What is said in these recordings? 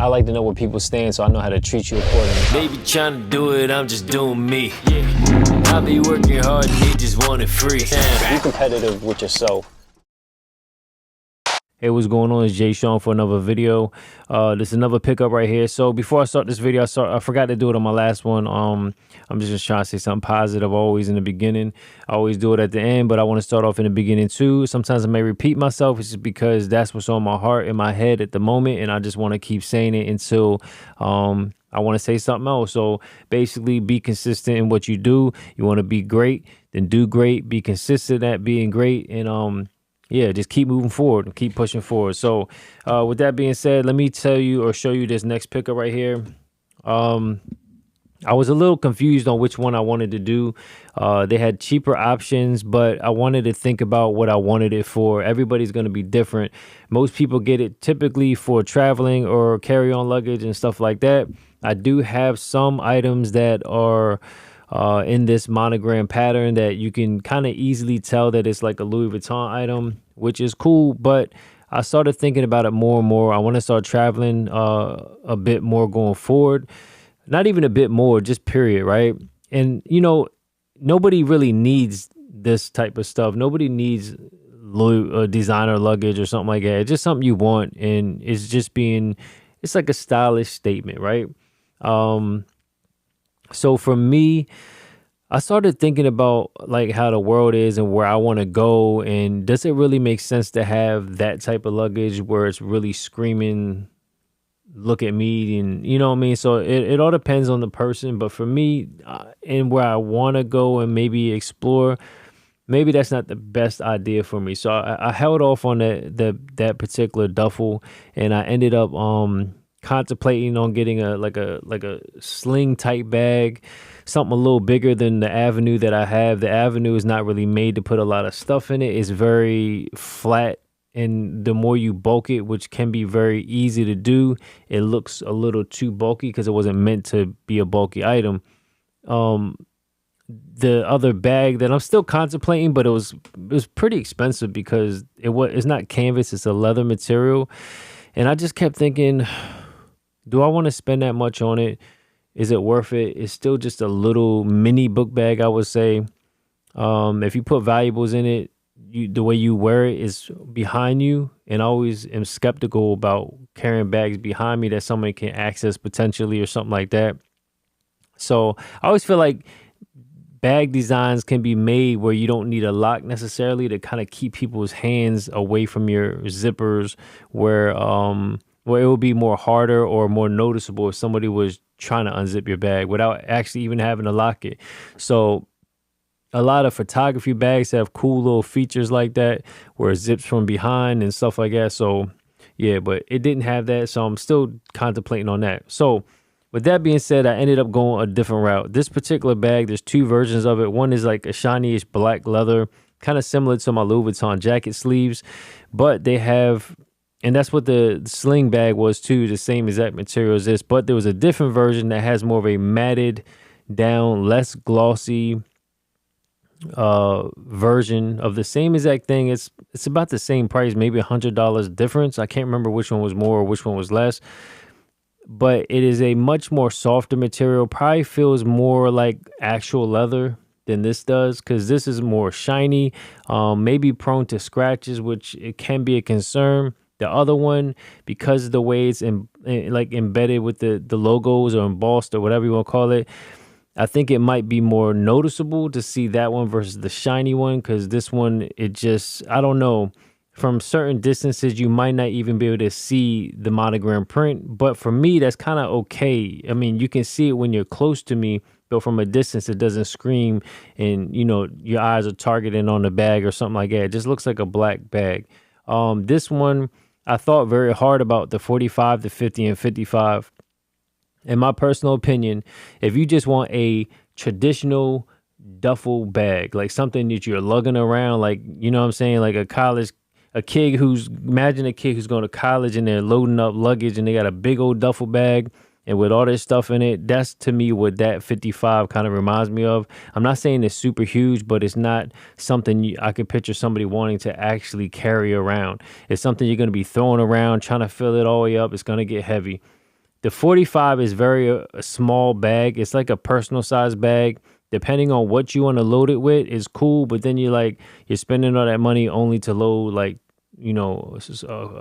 I like to know where people stand so I know how to treat you accordingly. They be trying to do it, I'm just doing me. I be working hard and they just want it free. Be competitive with yourself. Hey, what's going on? It's Jsean for another video. This is another pickup right here. So before I start this video, I forgot to do it on my last one. I'm just trying to say something positive always in the beginning. I always do it at the end, but I want to start off in the beginning too. Sometimes I may repeat myself. It's just because that's what's on my heart, in my head at the moment, and I just want to keep saying it until I want to say something else. So basically, be consistent in what you do. You want to be great, then do great. Be consistent at being great, and yeah, just keep moving forward and keep pushing forward. So with that being said, let me tell you or show you this next pickup right here. I was a little confused on which one I wanted to do. They had cheaper options, but I wanted to think about what I wanted it for. Everybody's going to be different. Most people get it typically for traveling or carry-on luggage and stuff like that. I do have some items that are in this monogram pattern that you can kind of easily tell that it's like a Louis Vuitton item, which is cool. But I started thinking about it more and more. I want to start traveling a bit more going forward. Not even a bit more, just period, right? And, you know, nobody really needs this type of stuff. Nobody needs designer luggage or something like that. It's just something you want, and it's just it's like a stylish statement, right? So for me, I started thinking about like how the world is and where I want to go, and does it really make sense to have that type of luggage where it's really screaming, look at me, and you know what I mean? So it all depends on the person, but for me and where I want to go and maybe explore, maybe that's not the best idea for me. So I held off on that particular duffel, and I ended up contemplating on getting a sling type bag, something a little bigger than the Avenue that I have. The Avenue is not really made to put a lot of stuff in it. It's very flat, and the more you bulk it, which can be very easy to do, it looks a little too bulky because it wasn't meant to be a bulky item. The other bag that I'm still contemplating, but it was pretty expensive because it's not canvas, it's a leather material, and I just kept thinking, do I want to spend that much on it? Is it worth it? It's still just a little mini book bag, I would say. If you put valuables in it, the way you wear it is behind you, and I always am skeptical about carrying bags behind me that somebody can access potentially or something like that. So I always feel like bag designs can be made where you don't need a lock necessarily to kind of keep people's hands away from your zippers, where it would be more harder or more noticeable if somebody was trying to unzip your bag without actually even having to lock it. So a lot of photography bags have cool little features like that where it zips from behind and stuff like that. So yeah, but it didn't have that. So I'm still contemplating on that. So with that being said, I ended up going a different route. This particular bag, there's two versions of it. One is like a shiny-ish black leather, kind of similar to my Louis Vuitton jacket sleeves, but they have, and that's what the sling bag was too, the same exact material as this, but there was a different version that has more of a matted down, less glossy version of the same exact thing. It's about the same price, maybe $100 difference. I can't remember which one was more or which one was less, but it is a much more softer material. Probably feels more like actual leather than this does, because this is more shiny, maybe prone to scratches, which it can be a concern. The other one, because of the way it's like embedded with the logos or embossed or whatever you want to call it, I think it might be more noticeable to see that one versus the shiny one, because this one, it just, I don't know, from certain distances, you might not even be able to see the monogram print. But for me, that's kind of okay. I mean, you can see it when you're close to me, but from a distance, it doesn't scream and, you know, your eyes are targeting on the bag or something like that. It just looks like a black bag. This one, I thought very hard about the 45, the 50, and 55. In my personal opinion, if you just want a traditional duffel bag, like something that you're lugging around, like, you know what I'm saying, like imagine a kid who's going to college and they're loading up luggage and they got a big old duffel bag and with all this stuff in it, that's to me what that 55 kind of reminds me of. I'm not saying it's super huge, but it's not something I could picture somebody wanting to actually carry around. It's something you're going to be throwing around, trying to fill it all the way up. It's going to get heavy. The 45 is very a small bag. It's like a personal size bag. Depending on what you want to load it with is cool, but then you're spending all that money only to load like, you know,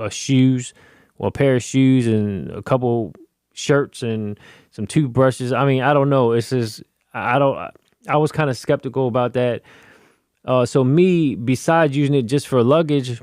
shoes, well, a pair of shoes and a couple shirts and some toothbrushes. I mean, I don't know. It's just I was kind of skeptical about that. So me, besides using it just for luggage,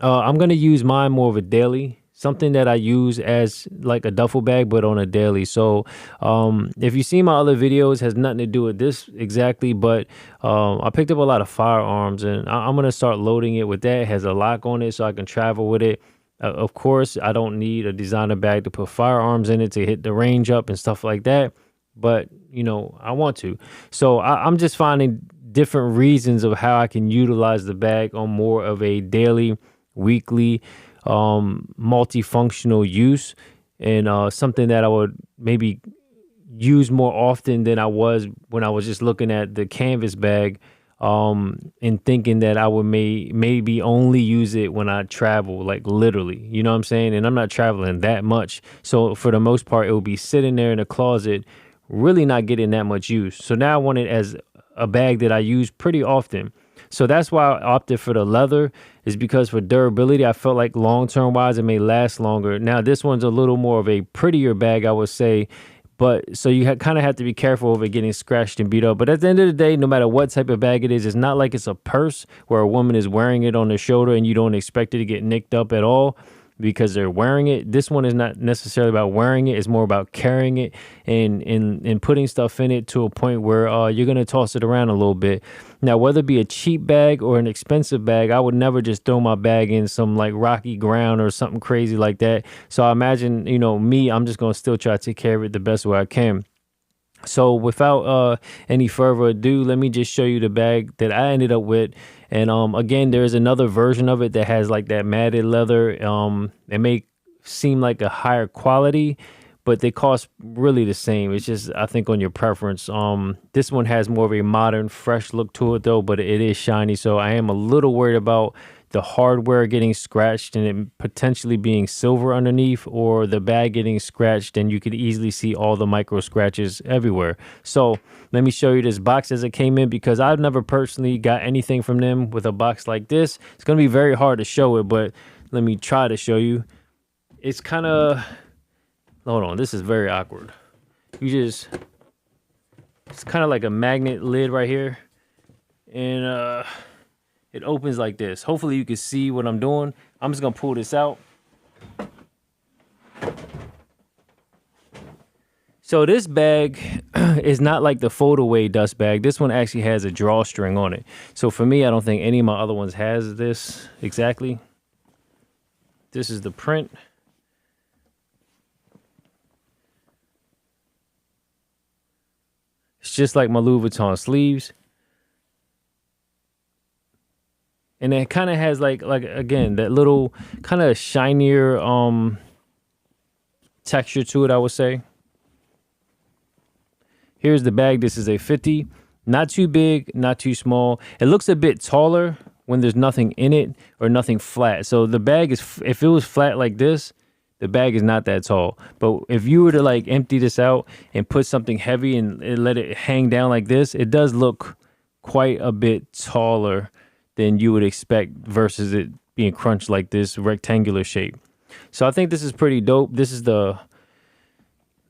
I'm gonna use mine more of a daily. Something that I use as like a duffel bag, but on a daily. So if you see my other videos, has nothing to do with this exactly, but I picked up a lot of firearms and I'm going to start loading it with that. It has a lock on it so I can travel with it. Of course, I don't need a designer bag to put firearms in it to hit the range up and stuff like that. But, you know, I want to. So I'm just finding different reasons of how I can utilize the bag on more of a daily, weekly, multifunctional use, and something that I would maybe use more often than I was when I was just looking at the canvas bag, and thinking that I would maybe only use it when I travel, like literally, you know what I'm saying? And I'm not traveling that much. So for the most part, it will be sitting there in a closet, really not getting that much use. So now I want it as a bag that I use pretty often. So that's why I opted for the leather, is because for durability, I felt like long-term wise, it may last longer. Now, this one's a little more of a prettier bag, I would say. But so you kind of have to be careful of it getting scratched and beat up. But at the end of the day, no matter what type of bag it is, it's not like it's a purse where a woman is wearing it on their shoulder and you don't expect it to get nicked up at all because they're wearing it. This one is not necessarily about wearing it. It's more about carrying it and putting stuff in it to a point where you're going to toss it around a little bit. Now, whether it be a cheap bag or an expensive bag, I would never just throw my bag in some like rocky ground or something crazy like that. So I imagine, you know, I'm just going to still try to take care of it the best way I can. So without any further ado, let me just show you the bag that I ended up with. And again, there's another version of it that has like that matted leather. It may seem like a higher quality, but they cost really the same. It's just, I think, on your preference. This one has more of a modern, fresh look to it though, but it is shiny. So I am a little worried about the hardware getting scratched and it potentially being silver underneath, or the bag getting scratched and you could easily see all the micro scratches everywhere. So let me show you this box as it came in, because I've never personally got anything from them with a box like this. It's going to be very hard to show it, but let me try to show you. It's kind of, hold on, this is very awkward. It's kind of like a magnet lid right here. And it opens like this. Hopefully you can see what I'm doing. I'm just gonna pull this out. So this bag is not like the fold-away dust bag. This one actually has a drawstring on it. So for me, I don't think any of my other ones has this exactly. This is the print. It's just like my Louis Vuitton sleeves. And it kind of has like again, that little kind of shinier texture to it, I would say. Here's the bag. This is a 50. Not too big, not too small. It looks a bit taller when there's nothing in it or nothing flat. So the bag is, if it was flat like this, the bag is not that tall. But if you were to like empty this out and put something heavy and let it hang down like this, it does look quite a bit taller than you would expect versus it being crunched like this rectangular shape. So I think this is pretty dope. This is the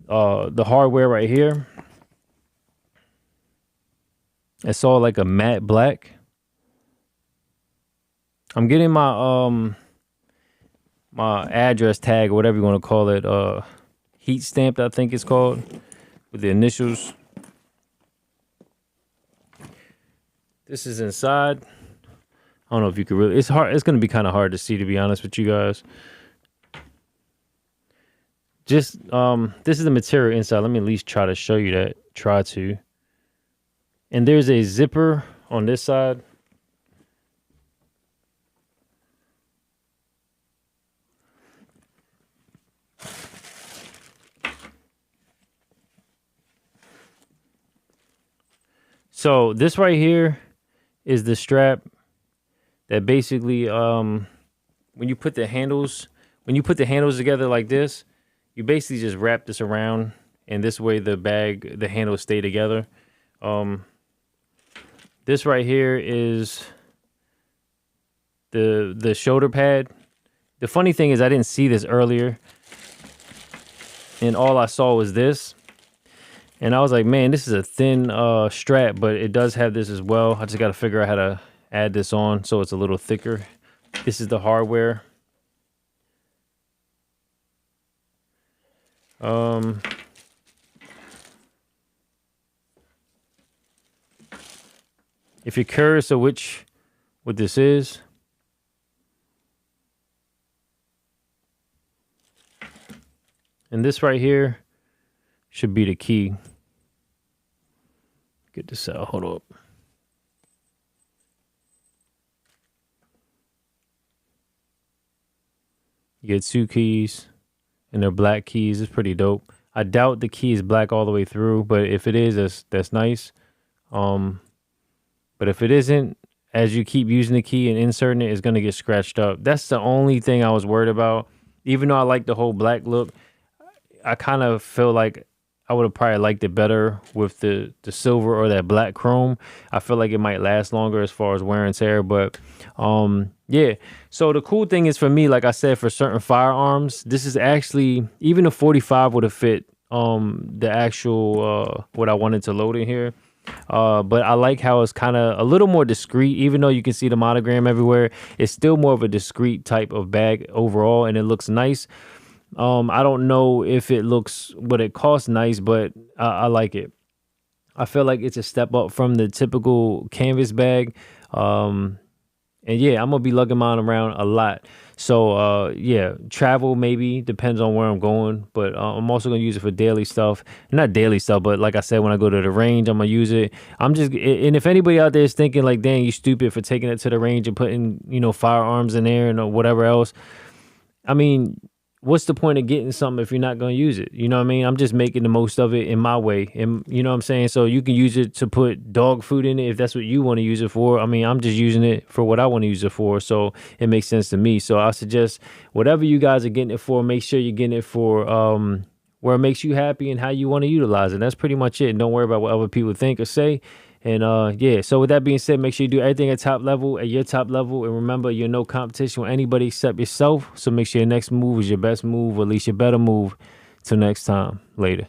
hardware right here. It's all like a matte black. I'm getting my my address tag or whatever you want to call it, heat stamped, I think it's called, with the initials. This is inside. I don't know if you could really, it's hard. It's going to be kind of hard to see, to be honest with you guys. Just, this is the material inside. Let me at least try to show you that. Try to. And there's a zipper on this side. So this right here is the strap that basically, when you put the handles together like this, you basically just wrap this around, and this way the handles stay together. This right here is the shoulder pad. The funny thing is I didn't see this earlier, and all I saw was this. And I was like, man, this is a thin strap, but it does have this as well. I just got to figure out how to add this on so it's a little thicker. This is the hardware. If you're curious of what this is, and this right here should be the key. Get this out. Hold up. You get 2 keys, and they're black keys. It's pretty dope. I doubt the key is black all the way through, but if it is, that's nice. But if it isn't, as you keep using the key and inserting it, it's gonna get scratched up. That's the only thing I was worried about. Even though I like the whole black look, I kind of feel like I would have probably liked it better with the silver or that black chrome. I feel like it might last longer as far as wear and tear. But yeah. So the cool thing is for me, like I said, for certain firearms, this is actually, even a 45 would have fit the actual what I wanted to load in here. But I like how it's kind of a little more discreet. Even though you can see the monogram everywhere, it's still more of a discreet type of bag overall, and it looks nice. I don't know if it looks what it costs nice, but I like it. I feel like it's a step up from the typical canvas bag. And yeah, I'm gonna be lugging mine around a lot. So yeah, travel maybe depends on where I'm going, but I'm also gonna use it for daily stuff. Not daily stuff, but like I said, when I go to the range, I'm gonna use it. And if anybody out there is thinking like, dang, you stupid for taking it to the range and putting, firearms in there and whatever else. I mean, what's the point of getting something if you're not going to use it? You know what I mean? I'm just making the most of it in my way. And you know what I'm saying? So you can use it to put dog food in it if that's what you want to use it for. I mean, I'm just using it for what I want to use it for. So it makes sense to me. So I suggest whatever you guys are getting it for, make sure you're getting it for where it makes you happy and how you want to utilize it. That's pretty much it. Don't worry about what other people think or say. And yeah, so with that being said, make sure you do everything at top level, at your top level. And remember, you're no competition with anybody except yourself. So make sure your next move is your best move, or at least your better move. Till next time. Later.